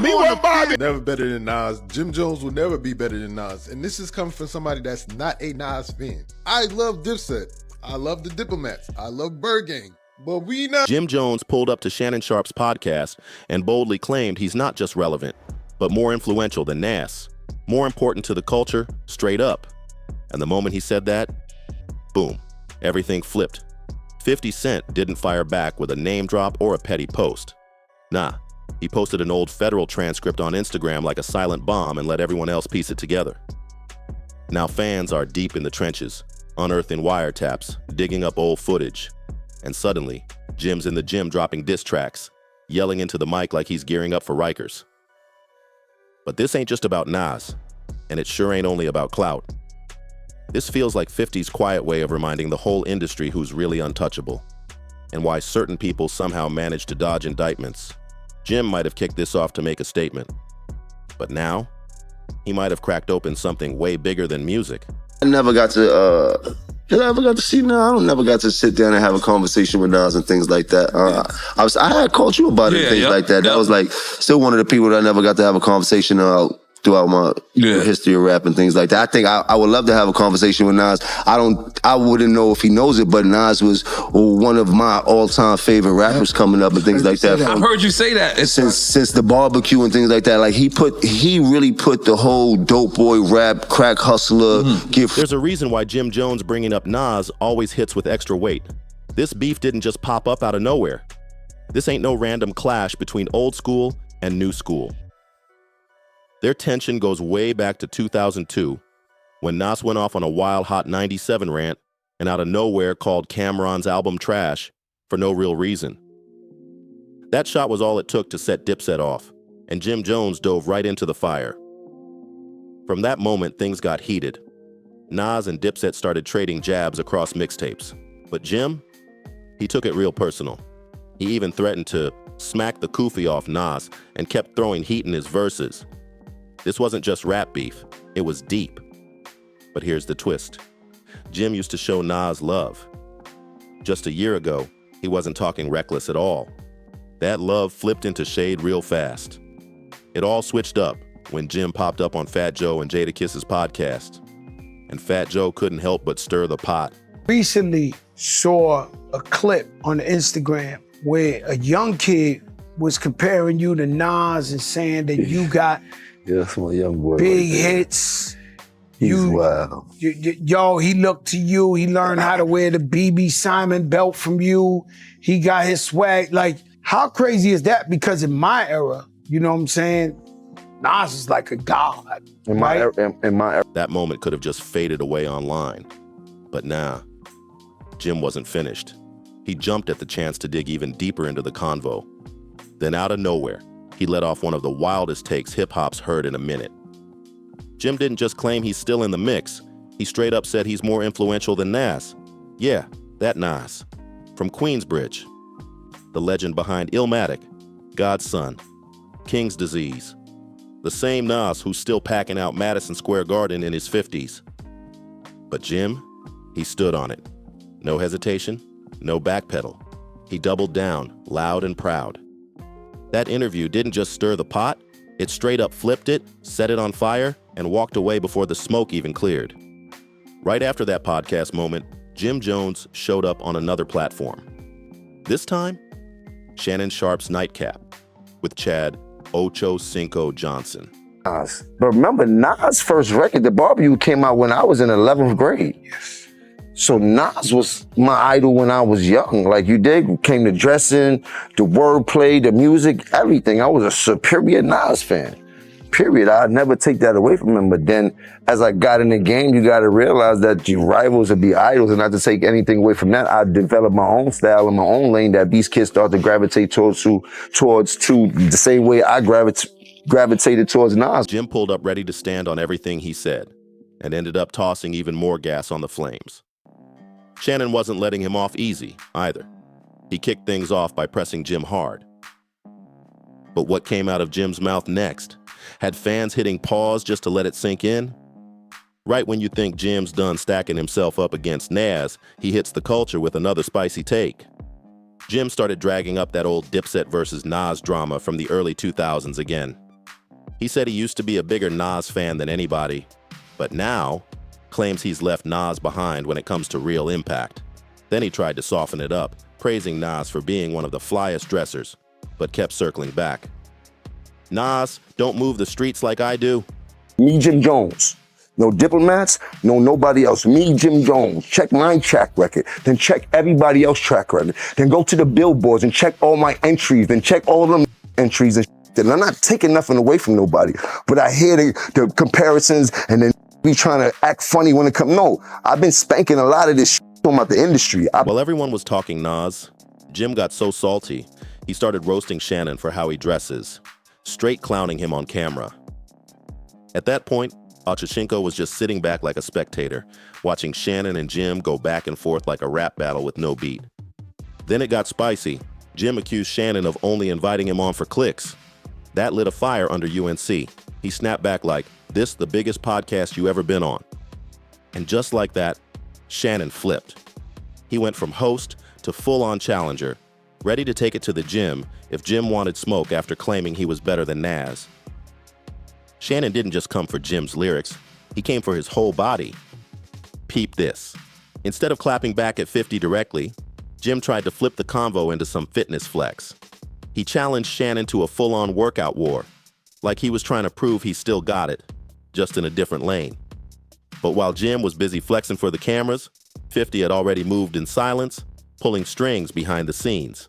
bomb. He wasn't bombing. Never better than Nas. Jim Jones will never be better than Nas. And this is coming from somebody that's not a Nas fan. I love Dipset. I love the Diplomats. I love Bird Gang. But we not. Jim Jones pulled up to Shannon Sharpe's podcast and boldly claimed he's not just relevant, but more influential than Nas. More important to the culture, straight up. And the moment he said that, boom, everything flipped. 50 Cent didn't fire back with a name drop or a petty post. Nah, he posted an old federal transcript on Instagram like a silent bomb and let everyone else piece it together. Now fans are deep in the trenches, unearthing wiretaps, digging up old footage. And suddenly, Jim's in the gym dropping diss tracks, yelling into the mic like he's gearing up for Rikers. But this ain't just about Nas, and it sure ain't only about clout. This feels like 50's quiet way of reminding the whole industry who's really untouchable, and why certain people somehow manage to dodge indictments. Jim might have kicked this off to make a statement, but now, he might have cracked open something way bigger than music. I never got to see Nas. I never got to sit down and have a conversation with Nas and things like that. I had called you about it and things like that. That was like still one of the people that I never got to have a conversation throughout my history of rap and things like that. I think I would love to have a conversation with Nas. I wouldn't know if he knows it, but Nas was one of my all-time favorite rappers coming up and things like that. I've heard you say that. Since the barbecue and things like that. Like he really put the whole dope boy rap, crack hustler gift. There's a reason why Jim Jones bringing up Nas always hits with extra weight. This beef didn't just pop up out of nowhere. This ain't no random clash between old school and new school. Their tension goes way back to 2002, when Nas went off on a wild Hot 97 rant and out of nowhere called Cam'ron's album trash for no real reason. That shot was all it took to set Dipset off, and Jim Jones dove right into the fire. From that moment, things got heated. Nas and Dipset started trading jabs across mixtapes, but Jim, he took it real personal. He even threatened to smack the kufi off Nas and kept throwing heat in his verses. This wasn't just rap beef, it was deep. But here's the twist. Jim used to show Nas love. Just a year ago, he wasn't talking reckless at all. That love flipped into shade real fast. It all switched up when Jim popped up on Fat Joe and Jadakiss's podcast. And Fat Joe couldn't help but stir the pot. Recently saw a clip on Instagram where a young kid was comparing you to Nas and saying that you got that's my young boy. Big hits. He's wild. Yo, he looked to you. He learned how to wear the BB Simon belt from you. He got his swag. Like, how crazy is that? Because in my era, you know what I'm saying? Nas is like a god. In my era. That moment could have just faded away online. But nah, Jim wasn't finished. He jumped at the chance to dig even deeper into the convo. Then out of nowhere, he let off one of the wildest takes hip-hop's heard in a minute. Jim didn't just claim he's still in the mix. He straight up said he's more influential than Nas. Yeah, that Nas. From Queensbridge. The legend behind Illmatic, God's Son, King's Disease. The same Nas who's still packing out Madison Square Garden in his 50s. But Jim, he stood on it. No hesitation, no backpedal. He doubled down, loud and proud. That interview didn't just stir the pot, it straight up flipped it, set it on fire, and walked away before the smoke even cleared. Right after that podcast moment, Jim Jones showed up on another platform. This time, Shannon Sharpe's Nightcap, with Chad Ocho Cinco Johnson. Nas. But remember, Nas' first record, The Barbecue, came out when I was in 11th grade. Yes. So Nas was my idol when I was young. Like you did, came to dressing, the wordplay, the music, everything. I was a superior Nas fan. Period. I'd never take that away from him. But then as I got in the game, you got to realize that your rivals would be idols, and not to take anything away from that. I developed my own style and my own lane that these kids start to gravitate towards the same way I gravitated towards Nas. Jim pulled up ready to stand on everything he said and ended up tossing even more gas on the flames. Shannon wasn't letting him off easy, either. He kicked things off by pressing Jim hard. But what came out of Jim's mouth next? Had fans hitting pause just to let it sink in? Right when you think Jim's done stacking himself up against Nas, he hits the culture with another spicy take. Jim started dragging up that old Dipset versus Nas drama from the early 2000s again. He said he used to be a bigger Nas fan than anybody, but now claims he's left Nas behind when it comes to real impact. Then he tried to soften it up, praising Nas for being one of the flyest dressers, but kept circling back. Nas, don't move the streets like I do. Me, Jim Jones. No diplomats, no nobody else. Me, Jim Jones. Check my track record, then check everybody else's track record. Then go to the billboards and check all my entries, then check all them entries and and I'm not taking nothing away from nobody, but I hear the comparisons and then be trying to act funny when it comes. No, I've been spanking a lot of this about the industry. While everyone was talking Nas, Jim got so salty, he started roasting Shannon for how he dresses, straight clowning him on camera. At that point, Ochicinco was just sitting back like a spectator, watching Shannon and Jim go back and forth like a rap battle with no beat. Then it got spicy. Jim accused Shannon of only inviting him on for clicks. That lit a fire under UNC. He snapped back like, "This the biggest podcast you ever been on." And just like that, Shannon flipped. He went from host to full-on challenger, ready to take it to the gym if Jim wanted smoke after claiming he was better than Nas. Shannon didn't just come for Jim's lyrics, he came for his whole body. Peep this. Instead of clapping back at 50 directly, Jim tried to flip the convo into some fitness flex. He challenged Shannon to a full-on workout war, like he was trying to prove he still got it, just in a different lane. But while Jim was busy flexing for the cameras, 50 had already moved in silence, pulling strings behind the scenes.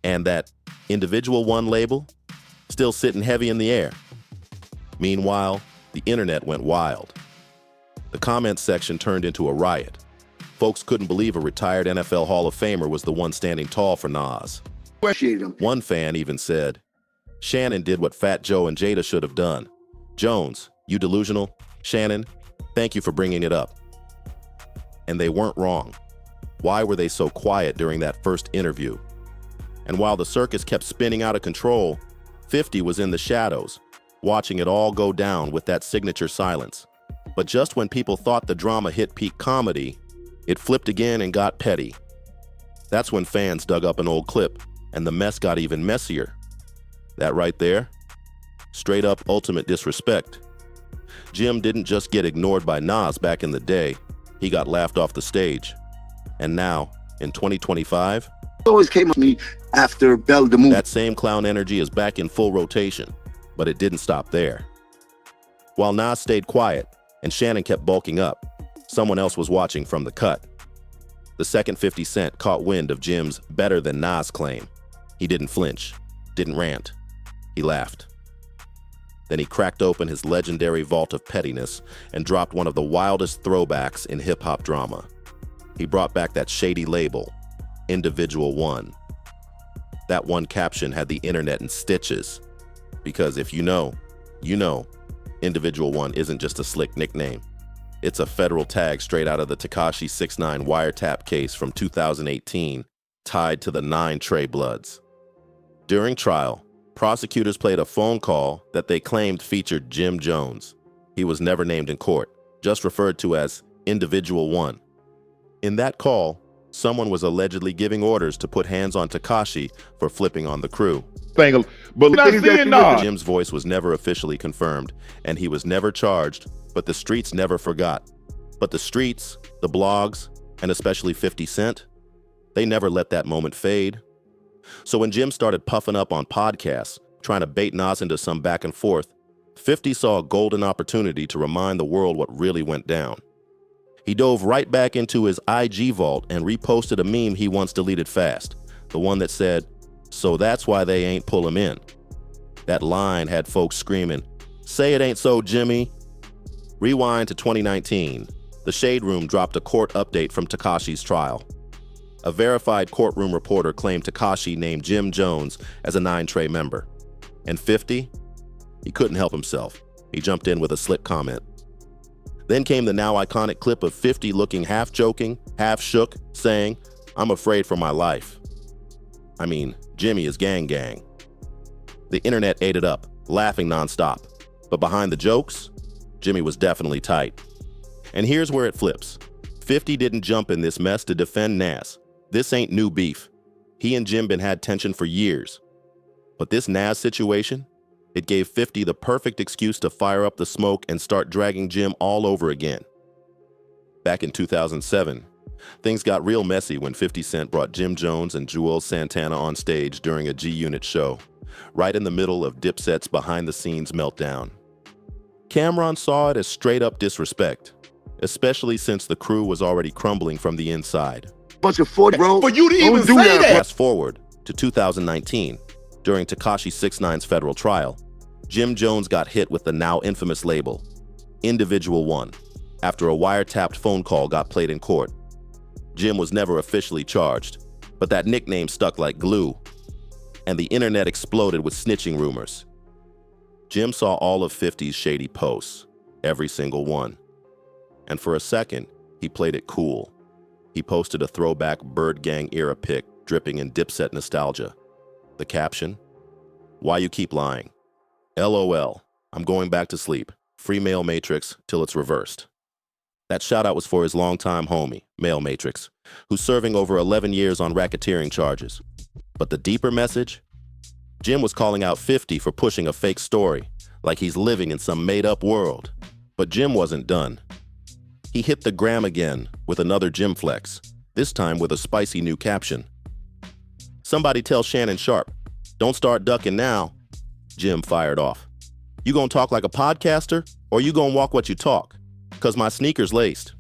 And that individual one label, still sitting heavy in the air. Meanwhile, the internet went wild. The comments section turned into a riot. Folks couldn't believe a retired NFL Hall of Famer was the one standing tall for Nas. One fan even said, "Shannon did what Fat Joe and Jada should have done. Jones, you delusional. Shannon, thank you for bringing it up." And they weren't wrong. Why were they so quiet during that first interview? And while the circus kept spinning out of control, 50 was in the shadows, watching it all go down with that signature silence. But just when people thought the drama hit peak comedy, it flipped again and got petty. That's when fans dug up an old clip, and the mess got even messier. That right there? Straight up ultimate disrespect. Jim didn't just get ignored by Nas back in the day, he got laughed off the stage. And now, in 2025, always came to me after Bell the movie. That same clown energy is back in full rotation, but it didn't stop there. While Nas stayed quiet and Shannon kept bulking up, someone else was watching from the cut. The second 50 Cent caught wind of Jim's better than Nas claim. He didn't flinch, didn't rant, he laughed. Then he cracked open his legendary vault of pettiness and dropped one of the wildest throwbacks in hip-hop drama. He brought back that shady label, Individual One. That one caption had the internet in stitches. Because if you know, you know, Individual One isn't just a slick nickname. It's a federal tag straight out of the Tekashi 6ix9ine wiretap case from 2018, tied to the 9 Trey Bloods. During trial, prosecutors played a phone call that they claimed featured Jim Jones. He was never named in court, just referred to as Individual One. In that call, someone was allegedly giving orders to put hands on Tekashi for flipping on the crew. Jim's voice was never officially confirmed, and he was never charged, but the streets never forgot. But the streets, the blogs, and especially 50 Cent, they never let that moment fade. So when Jim started puffing up on podcasts, trying to bait Nas into some back and forth, 50 saw a golden opportunity to remind the world what really went down. He dove right back into his IG vault and reposted a meme he once deleted fast, the one that said, "So that's why they ain't pull him in." That line had folks screaming, "Say it ain't so, Jimmy." Rewind to 2019. The Shade Room dropped a court update from Tekashi's trial. A verified courtroom reporter claimed Tekashi named Jim Jones as a 9 Trey member. And 50? He couldn't help himself. He jumped in with a slick comment. Then came the now iconic clip of 50 looking half joking, half shook, saying, "I'm afraid for my life." I mean, Jimmy is gang gang. The internet ate it up, laughing nonstop. But behind the jokes, Jimmy was definitely tight. And here's where it flips. 50 didn't jump in this mess to defend Nas. This ain't new beef. He and Jim been had tension for years. But this Nas situation, It gave 50 the perfect excuse to fire up the smoke and start dragging Jim all over again. Back in 2007, things got real messy when 50 Cent brought Jim Jones and Juelz Santana on stage during a G-Unit show, right in the middle of Dipset's behind-the-scenes meltdown. Cameron saw it as straight-up disrespect, especially since the crew was already crumbling from the inside. Bunch of 40, bro. For you to even Don't do say that. Fast forward to 2019, during Tekashi 6ix9ine's federal trial, Jim Jones got hit with the now infamous label, Individual One, after a wiretapped phone call got played in court. Jim was never officially charged, but that nickname stuck like glue, and the internet exploded with snitching rumors. Jim saw all of 50's shady posts, every single one. And for a second, he played it cool. He posted a throwback Bird Gang era pic dripping in Dipset nostalgia. The caption, "Why you keep lying? LOL, I'm going back to sleep. Free Male Matrix till it's reversed." That shout out was for his longtime homie, Male Matrix, who's serving over 11 years on racketeering charges. But the deeper message? Jim was calling out 50 for pushing a fake story, like he's living in some made-up world. But Jim wasn't done. He hit the gram again with another Jim flex, this time with a spicy new caption. "Somebody tell Shannon Sharpe, don't start ducking now." Jim fired off. "You gonna talk like a podcaster, or you gonna walk what you talk? 'Cause my sneakers laced."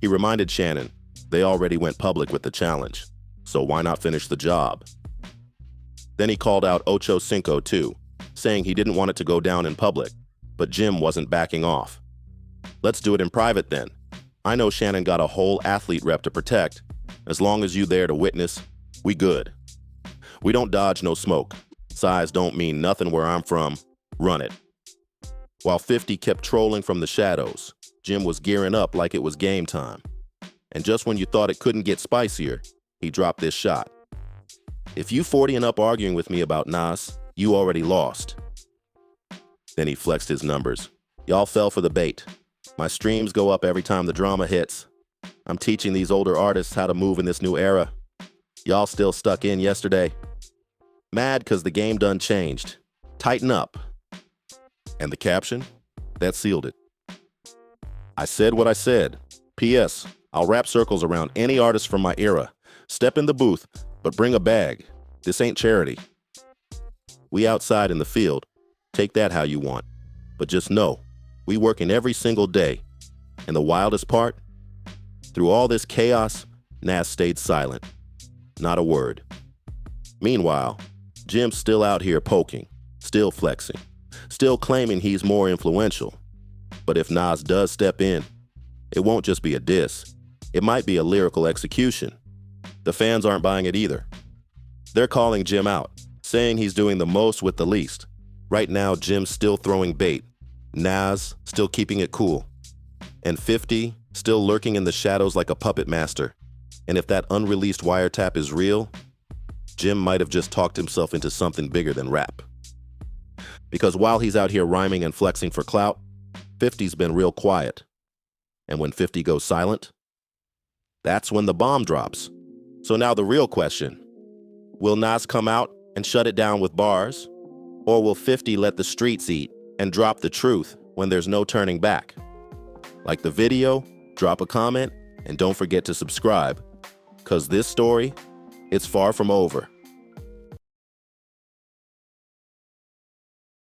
He reminded Shannon they already went public with the challenge, so why not finish the job? Then he called out Ocho Cinco too, saying he didn't want it to go down in public, but Jim wasn't backing off. "Let's do it in private then. I know Shannon got a whole athlete rep to protect. As long as you there to witness, we good. We don't dodge no smoke. Size don't mean nothing where I'm from. Run it." While 50 kept trolling from the shadows, Jim was gearing up like it was game time. And just when you thought it couldn't get spicier, he dropped this shot. "If you 40 and up arguing with me about Nas, you already lost." Then he flexed his numbers. "Y'all fell for the bait. My streams go up every time the drama hits. I'm teaching these older artists how to move in this new era. Y'all still stuck in yesterday. Mad 'cause the game done changed. Tighten up." And the caption? That sealed it. "I said what I said. P.S. I'll wrap circles around any artist from my era. Step in the booth, but bring a bag. This ain't charity. We outside in the field. Take that how you want. But just know, we working every single day. And the wildest part? Through all this chaos, Nas stayed silent. Not a word. Meanwhile, Jim's still out here poking, still flexing, still claiming he's more influential. But if Nas does step in, it won't just be a diss. It might be a lyrical execution. The fans aren't buying it either. They're calling Jim out, saying he's doing the most with the least. Right now, Jim's still throwing bait. Nas still keeping it cool. And 50 still lurking in the shadows like a puppet master. And if that unreleased wiretap is real, Jim might have just talked himself into something bigger than rap. Because while he's out here rhyming and flexing for clout, 50's been real quiet. And when 50 goes silent, that's when the bomb drops. So now the real question, will Nas come out and shut it down with bars? Or will 50 let the streets eat and drop the truth when there's no turning back? Like the video, drop a comment, and don't forget to subscribe, 'cause this story, it's far from over.